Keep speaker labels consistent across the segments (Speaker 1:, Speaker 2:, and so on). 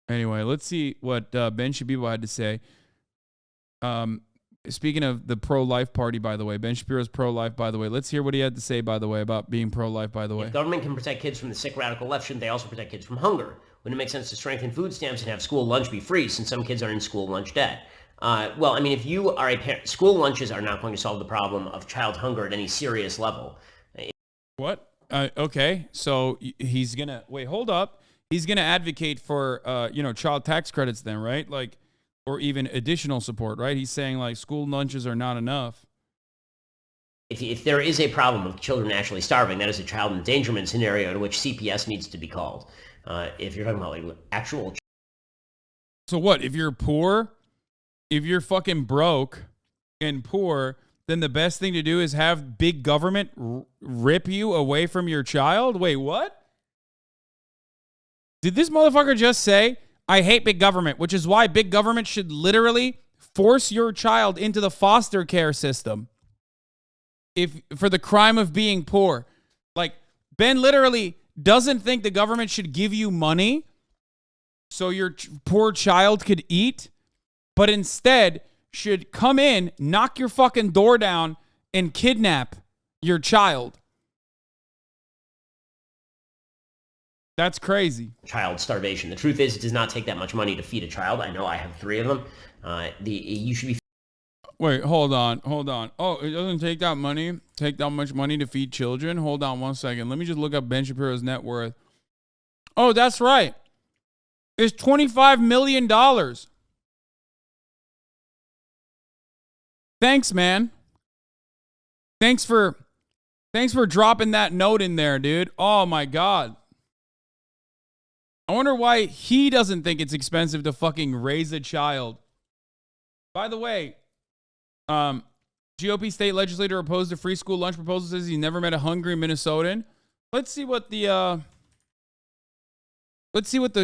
Speaker 1: Anyway, let's see what Benshapiro had to say. Speaking of the pro-life party, by the way, Benshapiro's pro-life, by the way. Let's hear what he had to say, by the way, about being pro-life, by the way.
Speaker 2: If government can protect kids from the sick radical left, shouldn't they also protect kids from hunger? Wouldn't it make sense to strengthen food stamps and have school lunch be free, since some kids are in school lunch debt? Well, I mean, if you are a parent, school lunches are not going to solve the problem of child hunger at any serious level.
Speaker 1: What? Okay, so he's gonna wait. Hold up. He's gonna advocate for child tax credits then, right? Like, or even additional support, right? He's saying like school lunches are not enough.
Speaker 2: If there is a problem of children actually starving, that is a child endangerment scenario in which CPS needs to be called. If you're talking about like actual.
Speaker 1: So what? If you're poor, if you're fucking broke and poor, then the best thing to do is have big government rip you away from your child? Wait, what? Did this motherfucker just say, I hate big government, which is why big government should literally force your child into the foster care system for the crime of being poor? Like, Ben literally doesn't think the government should give you money so your poor child could eat, but instead should come in, knock your fucking door down, and kidnap your child. That's crazy.
Speaker 2: Child starvation. The truth is, it does not take that much money to feed a child. I know I have 3 of them. You should be.
Speaker 1: Wait, hold on. Oh, it doesn't take that much money to feed children? Hold on 1 second. Let me just look up Benshapiro's net worth. Oh, that's right. It's $25 million. Thanks, man. Thanks for dropping that note in there, dude. Oh my God. I wonder why he doesn't think it's expensive to fucking raise a child. By the way, GOP state legislator opposed to free school lunch proposal, says he never met a hungry Minnesotan. Let's see what the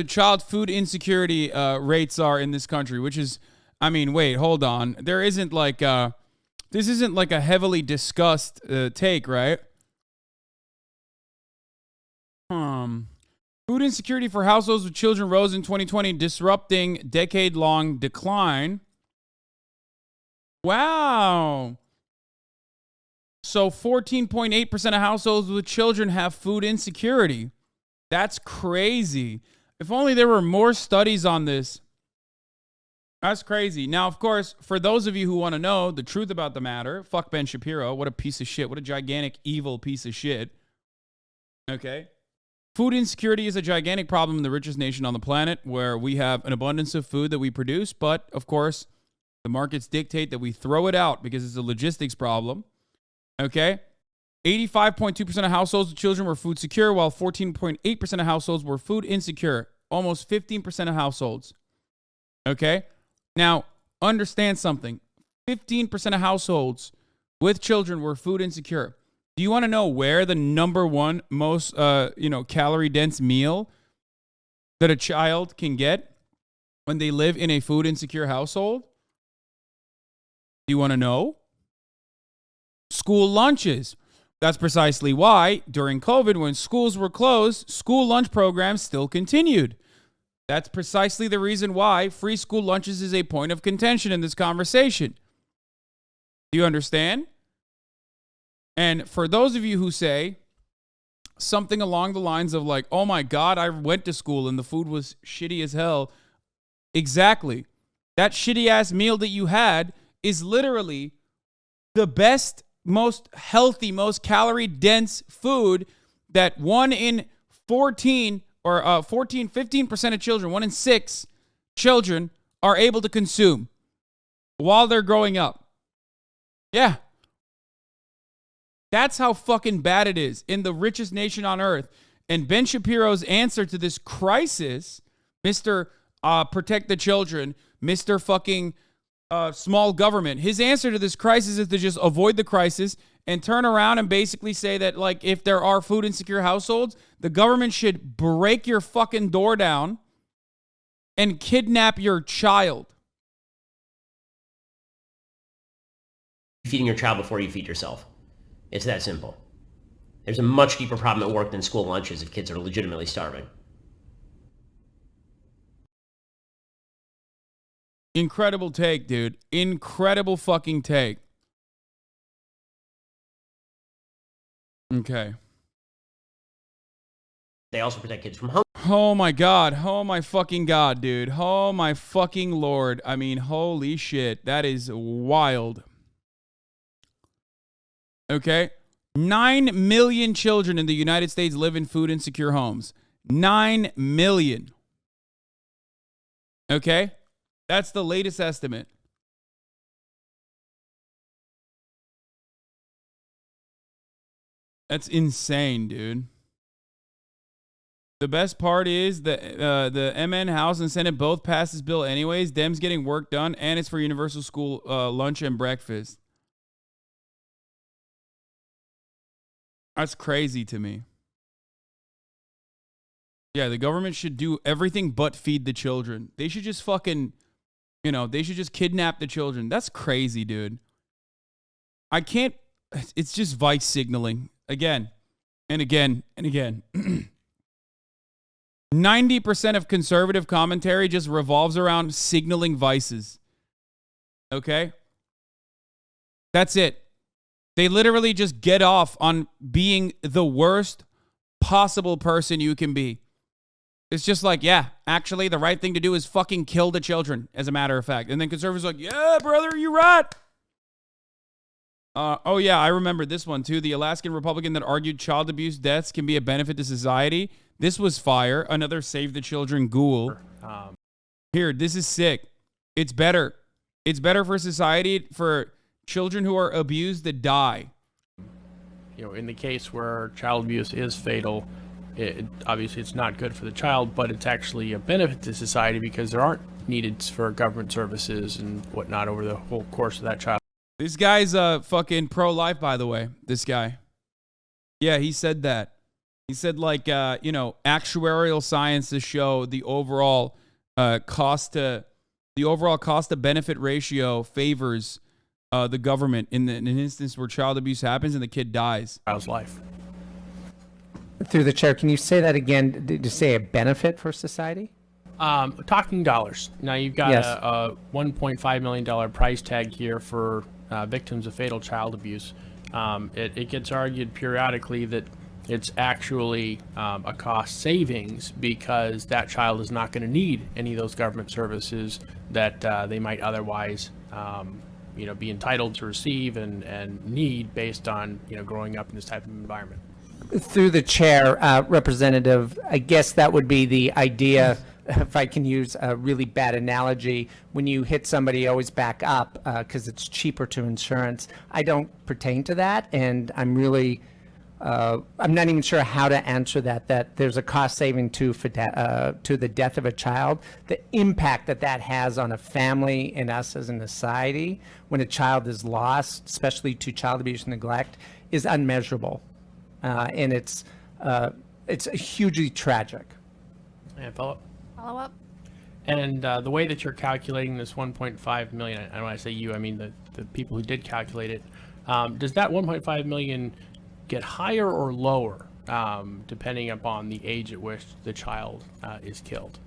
Speaker 1: child food insecurity rates are in this country, which is, I mean, wait, hold on. There isn't like this isn't like a heavily discussed take, right? Food insecurity for households with children rose in 2020, disrupting decade-long decline. Wow. So 14.8% of households with children have food insecurity. That's crazy. If only there were more studies on this. That's crazy. Now, of course, for those of you who want to know the truth about the matter, fuck Benshapiro. What a piece of shit. What a gigantic, evil piece of shit. Okay. Food insecurity is a gigantic problem in the richest nation on the planet, where we have an abundance of food that we produce, but of course, the markets dictate that we throw it out because it's a logistics problem. Okay? 85.2% of households with children were food secure, while 14.8% of households were food insecure. Almost 15% of households. Okay? Now, understand something. 15% of households with children were food insecure. Do you want to know where the number one most, calorie-dense meal that a child can get when they live in a food insecure household? Do you want to know? School lunches. That's precisely why, during COVID, when schools were closed, school lunch programs still continued. That's precisely the reason why free school lunches is a point of contention in this conversation. Do you understand? And for those of you who say something along the lines of like, oh my God, I went to school and the food was shitty as hell. Exactly. That shitty ass meal that you had is literally the best, most healthy, most calorie dense food that 1 in 14 or 15% of children, 1 in 6 children are able to consume while they're growing up. Yeah. That's how fucking bad it is in the richest nation on earth. And Benshapiro's answer to this crisis, Mr. Protect the Children, Mr. fucking small government, his answer to this crisis is to just avoid the crisis and turn around and basically say that, like, if there are food insecure households, the government should break your fucking door down and kidnap your child.
Speaker 2: Feeding your child before you feed yourself. It's that simple. There's a much deeper problem at work than school lunches if kids are legitimately starving.
Speaker 1: Incredible take, dude. Incredible fucking take. Okay.
Speaker 2: They also protect kids from hunger.
Speaker 1: Oh my God. Oh my fucking God, dude. Oh my fucking Lord. I mean, holy shit. That is wild. Okay. 9 million children in the United States live in food insecure homes. 9 million. Okay. That's the latest estimate. That's insane, dude. The best part is that the MN House and Senate both passed this bill anyways. Dems getting work done, and it's for universal school lunch and breakfast. That's crazy to me. Yeah, the government should do everything but feed the children. They should just fucking, they should just kidnap the children. That's crazy, dude. I can't, it's just vice signaling again and again and again. 90% of conservative commentary just revolves around signaling vices. Okay? That's it. They literally just get off on being the worst possible person you can be. It's just like, yeah, actually, the right thing to do is fucking kill the children, as a matter of fact. And then conservatives are like, yeah, brother, you're right. Oh, yeah, I remember this one, too. The Alaskan Republican that argued child abuse deaths can be a benefit to society. This was fire. Another Save the Children ghoul. Here, this is sick. It's better. It's better for society for children who are abused to die.
Speaker 3: In the case where child abuse is fatal, obviously it's not good for the child, but it's actually a benefit to society because there aren't needs for government services and whatnot over the whole course of that child.
Speaker 1: This guy's fucking pro-life, by the way. This guy. Yeah, he said that. He said, actuarial sciences show the overall cost to benefit ratio favors the government in an instance where child abuse happens and the kid dies.
Speaker 3: Child's life.
Speaker 4: Through the chair, can you say that again? Did you say a benefit for society?
Speaker 3: Talking dollars. Now you've got
Speaker 4: Yes.
Speaker 3: a $1.5 million price tag here for victims of fatal child abuse. It gets argued periodically that it's actually a cost savings because that child is not going to need any of those government services that they might otherwise be entitled to receive and need based on growing up in this type of environment.
Speaker 4: Through the chair, Representative, I guess that would be the idea, if I can use a really bad analogy, when you hit somebody, always back up because it's cheaper to insurance. I don't pertain to that, and I'm really, I'm not even sure how to answer that there's a cost saving to the death of a child. The impact that has on a family and us as a society when a child is lost, especially to child abuse and neglect, is unmeasurable. And it's hugely tragic.
Speaker 3: And follow
Speaker 5: up.
Speaker 3: And the way that you're calculating this 1.5 million, and when I say you, I mean the people who did calculate it, does that 1.5 million get higher or lower depending upon the age at which the child is killed?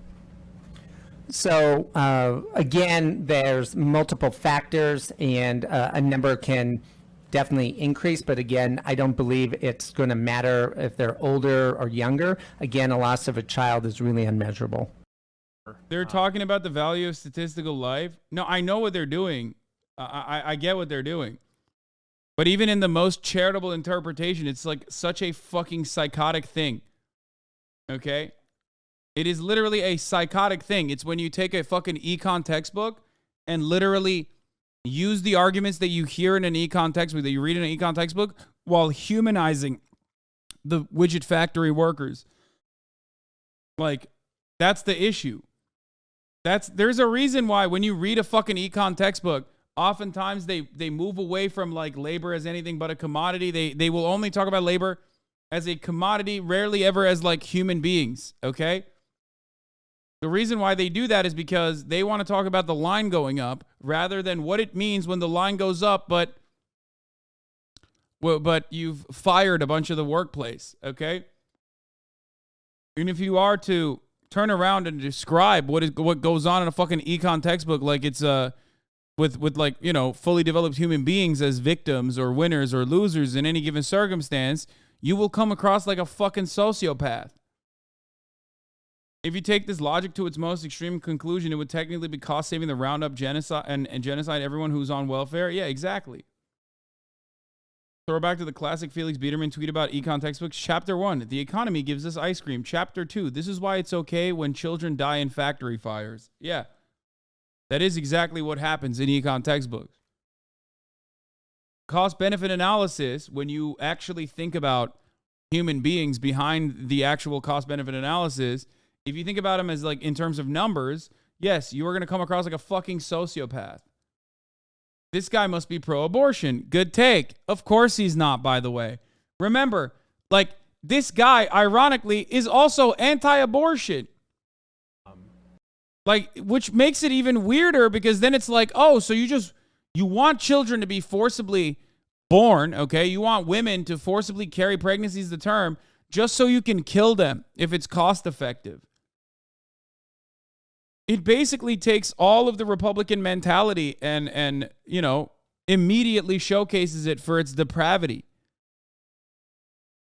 Speaker 4: So again, there's multiple factors, and a number can definitely increase, but again, I don't believe it's going to matter if they're older or younger. Again, a loss of a child is really unmeasurable.
Speaker 1: They're talking about the value of statistical life. No, I know what they're doing. I get what they're doing. But even in the most charitable interpretation, it's like such a fucking psychotic thing. Okay? It is literally a psychotic thing. It's when you take a fucking econ textbook and literally use the arguments that you hear in an econ textbook, that you read in an econ textbook, while humanizing the widget factory workers. Like, that's the issue. There's a reason why when you read a fucking econ textbook, oftentimes they move away from like labor as anything but a commodity. They will only talk about labor as a commodity, rarely ever as like human beings, okay? The reason why they do that is because they want to talk about the line going up rather than what it means when the line goes up, but you've fired a bunch of the workplace, okay? And if you are to turn around and describe what goes on in a fucking econ textbook like it's with like, you know, fully developed human beings as victims or winners or losers in any given circumstance, you will come across like a fucking sociopath. If you take this logic to its most extreme conclusion, it would technically be cost saving the roundup genocide and genocide everyone who's on welfare. Yeah, exactly. So we're back to the classic Felix Biederman tweet about econ textbooks. Chapter 1, the economy gives us ice cream. Chapter 2, this is why it's okay when children die in factory fires. Yeah, that is exactly what happens in econ textbooks. Cost-benefit analysis, when you actually think about human beings behind the actual cost-benefit analysis, if you think about them as like in terms of numbers, yes, you are going to come across like a fucking sociopath. This guy must be pro-abortion. Good take. Of course he's not, by the way. Remember, like, this guy, ironically, is also anti-abortion. Like, which makes it even weirder because then it's like, oh, so you want children to be forcibly born, okay? You want women to forcibly carry pregnancies to term just so you can kill them if it's cost effective. It basically takes all of the Republican mentality and you know, immediately showcases it for its depravity.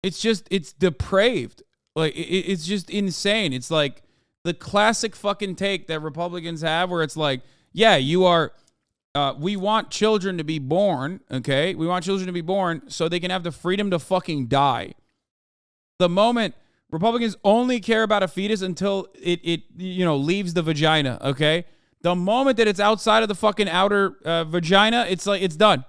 Speaker 1: It's depraved. Like, it's just insane. It's like the classic fucking take that Republicans have where it's like, yeah, we want children to be born, okay? We want children to be born so they can have the freedom to fucking die. The moment Republicans only care about a fetus until it you know, leaves the vagina, okay? The moment that it's outside of the fucking outer vagina, it's like, it's done.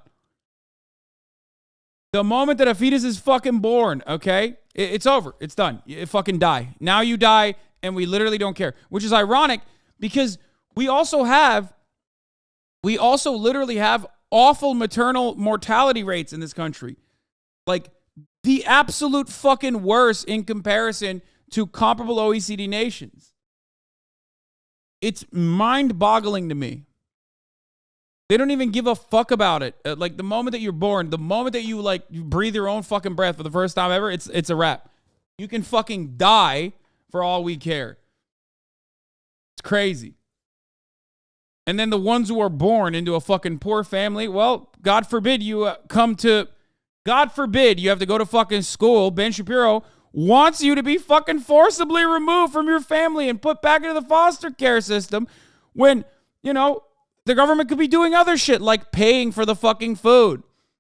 Speaker 1: The moment that a fetus is fucking born, okay? It's over. It's done. You fucking die. Now you die, and we literally don't care. Which is ironic because we also literally have awful maternal mortality rates in this country. Like, the absolute fucking worst in comparison to comparable OECD nations. It's mind-boggling to me. They don't even give a fuck about it. Like, the moment that you're born, the moment that you breathe your own fucking breath for the first time ever, it's a wrap. You can fucking die for all we care. It's crazy. And then the ones who are born into a fucking poor family, well, God forbid you God forbid you have to go to fucking school. Benshapiro wants you to be fucking forcibly removed from your family and put back into the foster care system when, you know, the government could be doing other shit like paying for the fucking food.